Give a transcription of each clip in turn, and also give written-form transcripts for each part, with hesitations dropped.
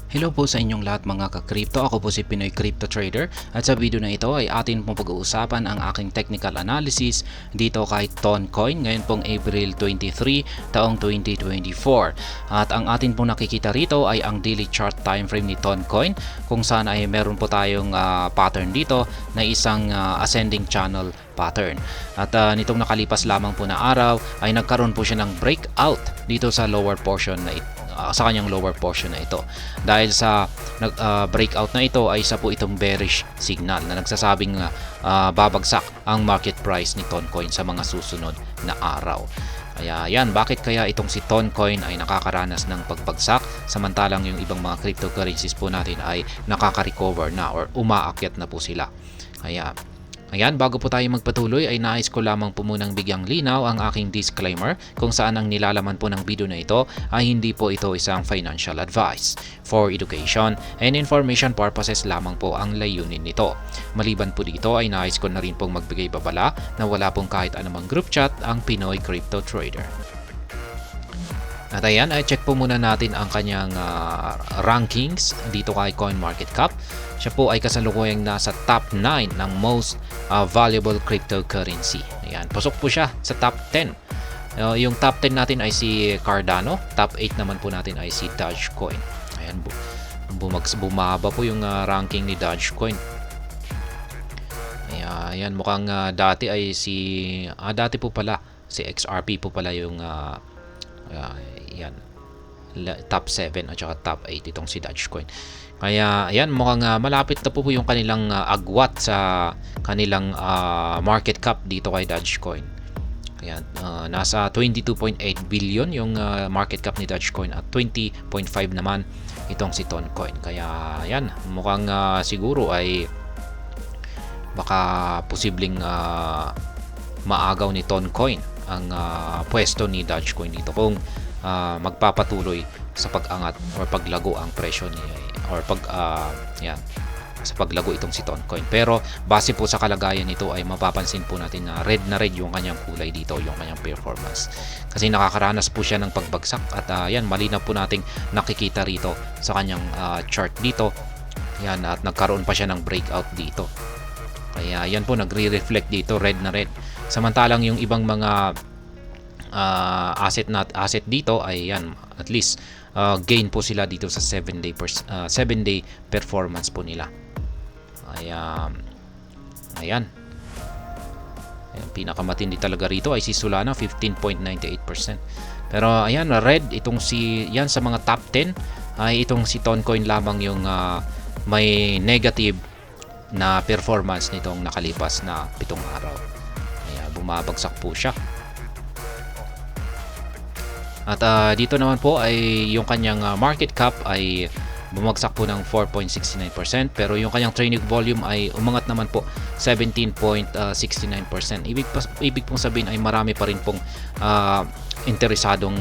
Hello po sa inyong lahat mga ka-crypto. Ako po si Pinoy Crypto Trader at sa video na ito ay atin pong pag-uusapan ang aking technical analysis dito kay Toncoin ngayon pong April 23 taong 2024. At ang atin pong nakikita rito ay ang daily chart time frame ni Toncoin kung saan ay meron po tayong pattern dito na isang ascending channel pattern. At nitong nakalipas lamang po na araw ay nagkaroon po siya ng breakout dito sa lower portion na ito. Sa kanyang lower portion na ito dahil sa breakout na ito ay isa po itong bearish signal na nagsasabing babagsak ang market price ni Toncoin sa mga susunod na araw. Kaya yan, bakit kaya itong si Toncoin ay nakakaranas ng pagbagsak samantalang yung ibang mga cryptocurrencies po natin ay nakaka-recover na or umaakyat na po sila. Kaya ayan, bago po tayo magpatuloy ay nais ko lamang po munang bigyang linaw ang aking disclaimer kung saan ang nilalaman po ng video na ito ay hindi po ito isang financial advice. For education and information purposes lamang po ang layunin nito. Maliban po dito ay nais ko na rin pong magbigay babala na wala pong kahit anumang group chat ang Pinoy Crypto Trader. At ayan, ay check po muna natin ang kanyang rankings dito kay CoinMarketCap. Siya po ay kasalukuyang nasa top 9 ng most valuable cryptocurrency. Ayan, pasok po siya sa top 10. Yung top 10 natin ay si Cardano, top 8 naman po natin ay si Dogecoin. Ayan, bumaba po yung ranking ni Dogecoin. Ayan, mukhang dati ay dati po pala si XRP po pala yung yan, top 7 at saka top 8 itong si Dogecoin. Kaya ayan, mukhang malapit na po yung kanilang agwat sa kanilang market cap dito kay Dogecoin. Kaya nasa 22.8 billion yung market cap ni Dogecoin at 20.5 naman itong si Toncoin. Kaya ayan, mukhang siguro ay baka posibleng maagaw ni Toncoin ang pwesto ni Dogecoin dito kung magpapatuloy sa pag-angat or paglago ang presyo niya or sa paglago itong si Toncoin. Pero base po sa kalagayan nito ay mapapansin po natin na red yung kanyang kulay dito, yung kanyang performance. Kasi nakakaranas po siya ng pagbagsak at yan, malinaw po nating nakikita rito sa kanyang chart dito. Yan, at nagkaroon pa siya ng breakout dito. Kaya yan po, nagre-reflect dito, red. Samantalang yung ibang mga asset dito ay yan, at least gain po sila dito sa 7 day performance po nila. Ayan, pinakamatindi talaga rito ay si Solana, 15.98%. Pero ayan, red itong yan sa mga top 10 ay itong si Toncoin lamang yung may negative na performance nitong nakalipas na 7 araw. Kaya bumabagsak po siya. At dito naman po ay yung kanyang market cap ay bumagsak po ng 4.69%, pero yung kanyang trading volume ay umangat naman po 17.69%. Ibig pong sabihin ay marami pa rin pong interesadong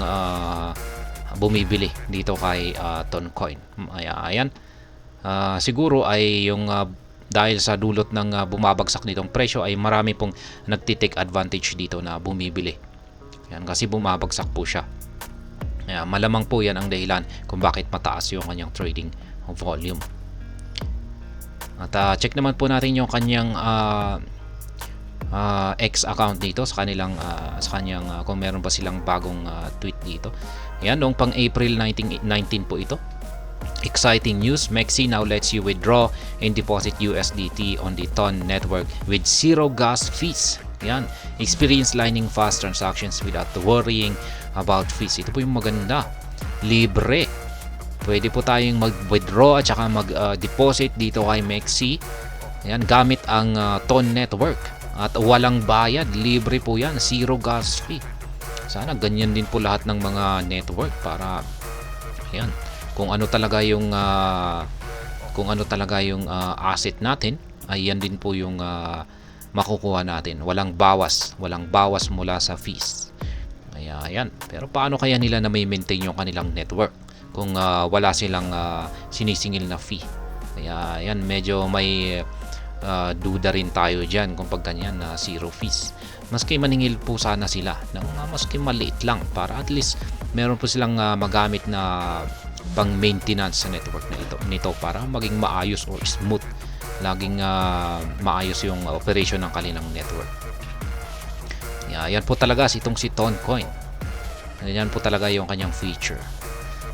bumibili dito kay Toncoin. Ayan. Siguro ay yung dahil sa dulot ng bumabagsak nitong presyo ay marami pong nagtitake advantage dito na bumibili. Yan, kasi bumabagsak po siya. Malamang po yan ang dahilan kung bakit mataas yung kanyang trading volume. At check naman po natin yung kanyang X account dito sa kanilang kung meron pa silang bagong tweet dito. Yan, noong pang April 19 po ito. Exciting news, Mexi now lets you withdraw and deposit USDT on the Ton network with zero gas fees. Yan, experience lightning fast transactions without worrying about fees. Ito po yung maganda, libre. Pwede po tayong mag-withdraw at saka mag-deposit dito kay Mexi. Yan, gamit ang Ton network at walang bayad, libre po yan, zero gas fee. Sana ganyan din po lahat ng mga network para yan, kung ano talaga yung asset natin ay yan din po yung makukuha natin. Walang bawas mula sa fees. Kaya yan. Pero paano kaya nila na may maintain yung kanilang network kung wala silang sinisingil na fee? Kaya yan, medyo may duda rin tayo dyan kung pag ganyan na zero fees. Maski maningil po sana sila ng maski maliit lang para at least meron po silang magamit na pang maintenance sa network na nito para maging maayos or smooth, laging maayos yung operation ng kanilang network. Yan po talaga itong si Toncoin. Yan po talaga yung kanyang feature.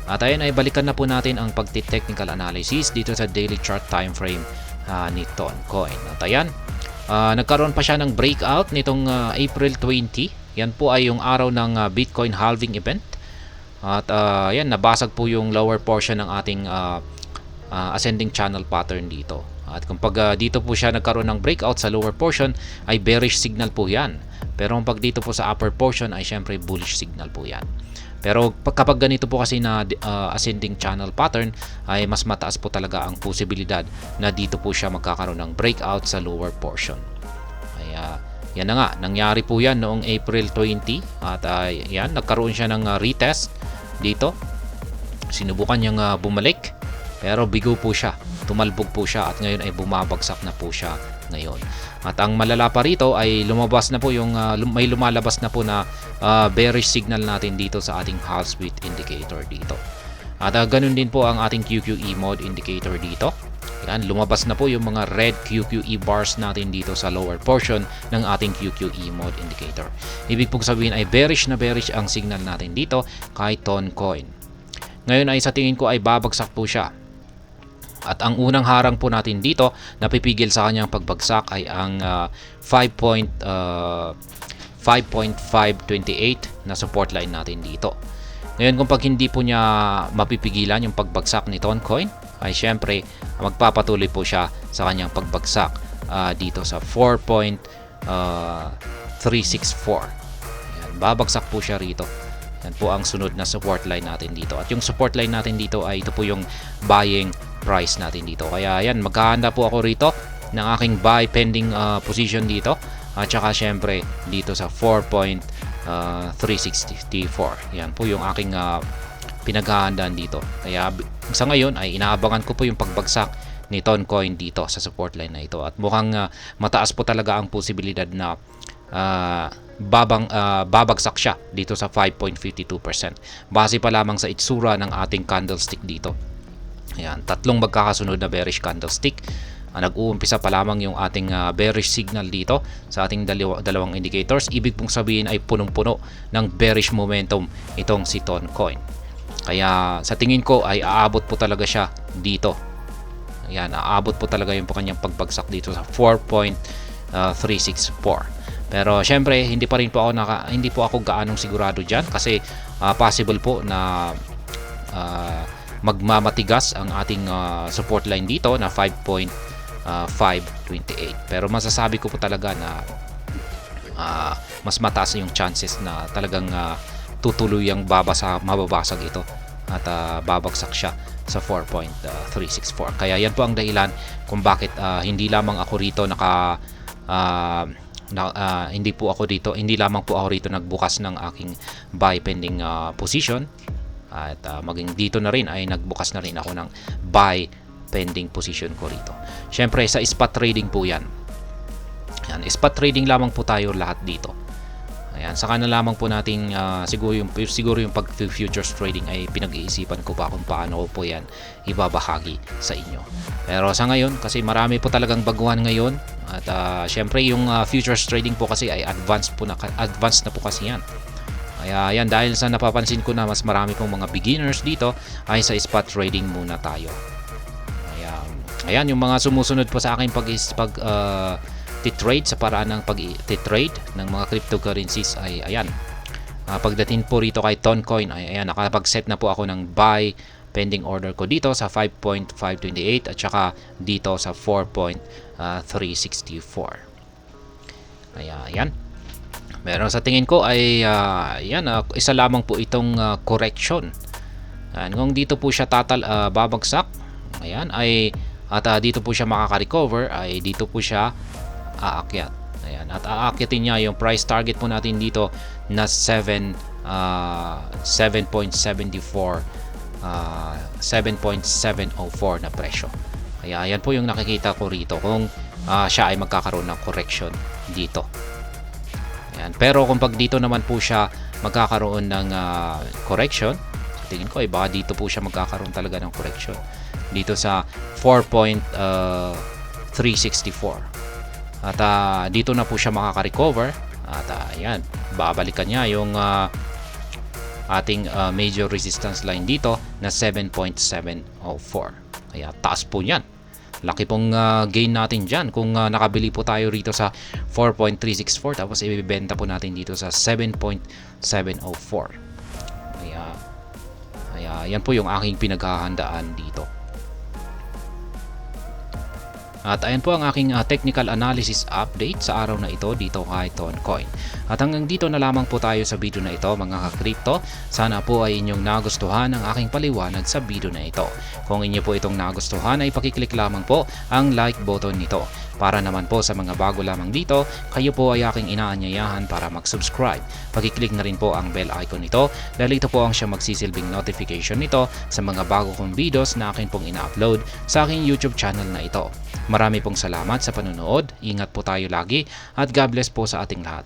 At ayun ay balikan na po natin ang pagti-technical analysis dito sa daily chart time frame ni Toncoin. At ayan, nagkaroon pa siya ng breakout nitong April 20. Yan po ay yung araw ng Bitcoin halving event. At ayan, nabasag po yung lower portion ng ating ascending channel pattern dito. At kapag dito po siya nagkaroon ng breakout sa lower portion ay bearish signal po yan. Pero kapag dito po sa upper portion ay syempre bullish signal po yan. Pero kapag ganito po kasi na ascending channel pattern ay mas mataas po talaga ang posibilidad na dito po siya magkakaroon ng breakout sa lower portion. Kaya yan na nga, nangyari po yan noong April 20 at yan, nagkaroon siya ng retest dito. Sinubukan niyang bumalik pero bigo po siya, tumalbog po siya at ngayon ay bumabagsak na po siya ngayon. At ang malala pa rito ay lumabas na po yung may lumalabas na po na bearish signal natin dito sa ating Hall Street indicator dito. At ganun din po ang ating QQE mode indicator dito. Yan, lumabas na po yung mga red QQE bars natin dito sa lower portion ng ating QQE mode indicator. Ibig pong sabihin ay bearish na bearish ang signal natin dito kay Toncoin. Ngayon ay sa tingin ko ay babagsak po siya. At ang unang harang po natin dito na pipigil sa kanyang pagbagsak ay ang 5.528 na support line natin dito. Ngayon kung pag hindi po niya mapipigilan yung pagbagsak ni Toncoin ay syempre magpapatuloy po siya sa kanyang pagbagsak dito sa 4.364. Babagsak po siya rito. Yan po ang sunod na support line natin dito. At yung support line natin dito ay ito po yung buying price natin dito. Kaya yan, maghahanda po ako rito ng aking buy pending position dito. At saka syempre dito sa 4.364. Yan po yung aking pinaghahandaan dito. Kaya sa ngayon ay inaabangan ko po yung pagbagsak ni Toncoin dito sa support line na ito. At mukhang mataas po talaga ang posibilidad na babagsak siya dito sa 5.52%. Base pa lamang sa itsura ng ating candlestick dito. Ayan, tatlong magkakasunod na bearish candlestick. Nag-uumpisa pa lamang yung ating bearish signal dito sa ating dalawang indicators. Ibig pong sabihin ay punong-puno ng bearish momentum itong si Toncoin. Kaya sa tingin ko ay aabot po talaga siya dito. Ayan, aabot po talaga yung kanyang pagbagsak dito sa 4.364. Pero syempre hindi po ako gaanong sigurado diyan kasi possible po na magmamatigas ang ating support line dito na 5.528. Pero masasabi ko po talaga na mas mataas yung chances na talagang tutuluyang mababasag ito at babagsak siya sa 4.364. Kaya yan po ang dahilan kung bakit hindi lamang ako rito hindi lamang po ako rito nagbukas ng aking buy pending position. At maging dito na rin ay nagbukas na rin ako ng buy pending position ko rito. Syempre sa spot trading po yan. Yan, spot trading lamang po tayo lahat dito. Ayan, saka na lamang po nating siguro yung pag futures trading ay pinag-iisipan ko pa kung paano ko po yan ibabahagi sa inyo. Pero sa ngayon kasi marami po talagang baguhan ngayon at syempre yung futures trading po kasi ay advanced na po kasi yan. Kaya yan, dahil sa napapansin ko na mas marami pong mga beginners dito ay sa spot trading muna tayo. Ayan yung mga sumusunod po sa akin pag-trade sa paraan ng pag-trade ng mga cryptocurrencies ay ayan. Pagdating po rito kay Toncoin ay ayan, nakapag-set na po ako ng buy pending order ko dito sa 5.528 at saka dito sa 4.364. Ayan. Meron sa tingin ko ay isa lamang po itong correction. Kung dito po siya babagsak, ayan, at dito po siya makaka-recover, ay dito po siya aakyat. Ayan, at aakyatin niya yung price target po natin dito na 7.704 na presyo. Kaya ayan po yung nakikita ko rito kung siya ay magkakaroon ng correction dito. Ayan. Pero kung pag dito naman po siya magkakaroon ng correction, tingin ko ay baka dito po siya magkakaroon talaga ng correction. Dito sa 4.364. At dito na po siya makaka-recover. At ayan, babalikan niya yung ating major resistance line dito na 7.704. Kaya taas po niyan. Laki pong gain natin dyan kung nakabili po tayo rito sa 4.364 tapos ibibenta po natin dito sa 7.704. Kaya yan po yung aking pinaghahandaan dito. At ayan po ang aking technical analysis update sa araw na ito dito kay Toncoin. At hanggang dito na lamang po tayo sa video na ito mga ka-crypto. Sana po ay inyong nagustuhan ang aking paliwanag sa video na ito. Kung inyo po itong nagustuhan ay pakiclick lamang po ang like button nito. Para naman po sa mga bago lamang dito, kayo po ay aking inaanyayahan para mag-subscribe. Pakiclick na rin po ang bell icon nito dahil ito po ang siyang magsisilbing notification nito sa mga bago kong videos na akin pong ina-upload sa aking YouTube channel na ito. Marami pong salamat sa panonood, ingat po tayo lagi at God bless po sa ating lahat.